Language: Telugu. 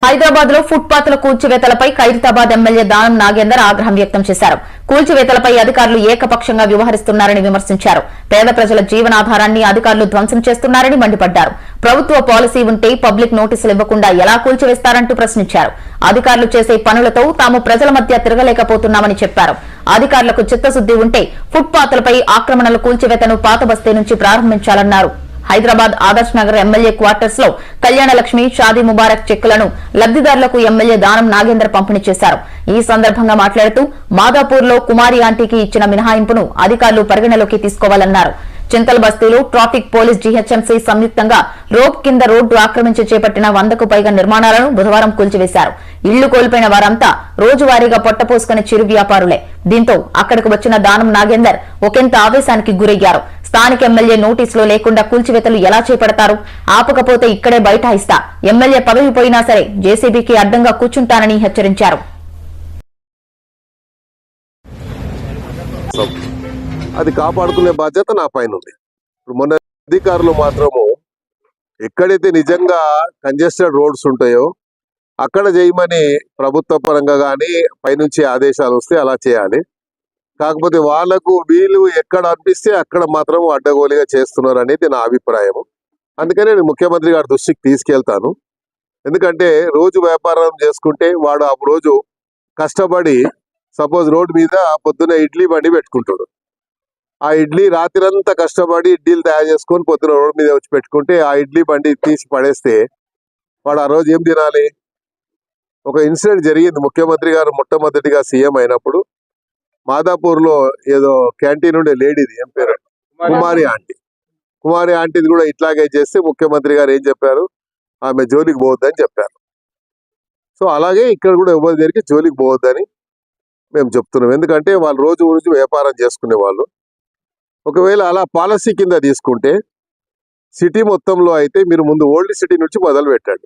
హైదరాబాద్ లో ఫుట్పాత్ల కూల్చివేతలపై ఖైరతాబాద్ ఎమ్మెల్యే దానం నాగేందర్ ఆగ్రహం వ్యక్తం చేశారు. కూల్చివేతలపై అధికారులు ఏకపక్షంగా వ్యవహరిస్తున్నారని విమర్శించారు. పేద ప్రజల జీవనాధారాన్ని అధికారులు ధ్వంసం చేస్తున్నారని మండిపడ్డారు. ప్రభుత్వ పాలసీ ఉంటే పబ్లిక్ నోటీసులు ఇవ్వకుండా ఎలా కూల్చివేస్తారంటూ ప్రశ్నించారు. అధికారులు చేసే పనులతో తాము ప్రజల మధ్య తిరగలేకపోతున్నామని చెప్పారు. అధికారులకు చిత్తశుద్ది ఉంటే ఫుట్పాత్లపై ఆక్రమణల కూల్చివేతను పాత బస్తీ నుంచి ప్రారంభించాలన్నారు. హైదరాబాద్ ఆదర్శ్ నగర్ ఎమ్మెల్యే క్వార్టర్స్ లో కళ్యాణలక్ష్మి, షాదీ ముబారక్ చెక్కులను లబ్దిదారులకు ఎమ్మెల్యే దానం నాగేందర్ పంపిణీ చేశారు. ఈ సందర్భంగా మాట్లాడుతూ మాదాపూర్ లో కుమారి ఆంటీకి ఇచ్చిన మినహాయింపును అధికారులు పరిగణలోకి తీసుకోవాలన్నారు. చింతల్ బస్తీలో ట్రాఫిక్ పోలీస్ జీహెచ్ఎంసీ సంయుక్తంగా రోప్ కింద రోడ్డు ఆక్రమించి చేపట్టిన 100కు పైగా నిర్మాణాలను బుధవారం కూల్చివేశారు. ఇళ్లు కోల్పోయిన వారంతా రోజువారీగా పొట్టపోసుకునే చిరు వ్యాపారులే. దీంతో అక్కడికి వచ్చిన దానం నాగేందర్ ఒకంత ఆవేశానికి గురయ్యారు. స్థానిక ఎమ్మెల్యే నోటీసులో లేకుండా కూల్చివేతలు ఎలా చేపడతారు? ఆపకపోతే ఇక్కడే బైఠాయిస్తా, ఎమ్మెల్యే పదవి పోయినా సరే జేసీబీకి అడ్డంగా కూర్చుంటానని హెచ్చరించారు. అది కాపాడుకునే బాధ్యత నా పైన ఉంది. ఇప్పుడు మొన్న అధికారులు మాత్రము ఎక్కడైతే నిజంగా కంజెస్టెడ్ రోడ్స్ ఉంటాయో అక్కడ చేయమని ప్రభుత్వ పరంగా కానీ పైనుంచి ఆదేశాలు వస్తే అలా చేయాలి. కాకపోతే వాళ్లకు వీలు ఎక్కడ అనిపిస్తే అక్కడ మాత్రం అడ్డగోలుగా చేస్తున్నారు అనేది నా అభిప్రాయం. అందుకనే నేను ముఖ్యమంత్రి గారి దృష్టికి తీసుకెళ్తాను. ఎందుకంటే రోజు వ్యాపారం చేసుకుంటే వాడు ఆ రోజు కష్టపడి సపోజ్ రోడ్డు మీద పొద్దున్న ఇడ్లీ బండి పెట్టుకుంటాడు. ఆ ఇడ్లీ రాత్రంతా కష్టపడి ఇడ్లీలు తయారు చేసుకొని పొద్దున రోడ్డు మీద వచ్చి పెట్టుకుంటే ఆ ఇడ్లీ బండి తీసి పడేస్తే వాడు ఆ రోజు ఏం తినాలి? ఒక ఇన్సిడెంట్ జరిగింది. ముఖ్యమంత్రి గారు మొట్టమొదటిగా సీఎం అయినప్పుడు మాదాపూర్ లో ఏదో క్యాంటీన్ ఉండే లేడీది, ఏం పేరు, కుమారి ఆంటీది కూడా ఇట్లాగే చేస్తే ముఖ్యమంత్రి గారు ఏం చెప్పారు? ఆమె జోలికి పోవద్దని చెప్పారు. సో అలాగే ఇక్కడ కూడా ఎవరి దగ్గరికి జోలికి పోవద్దని మేము చెప్తున్నాం. ఎందుకంటే వాళ్ళు రోజు వ్యాపారం చేసుకునే వాళ్ళు. ఒకవేళ అలా పాలసీ కింద తీసుకుంటే సిటీ మొత్తంలో అయితే మీరు ముందు ఓల్డ్ సిటీ నుంచి మొదలు పెట్టండి.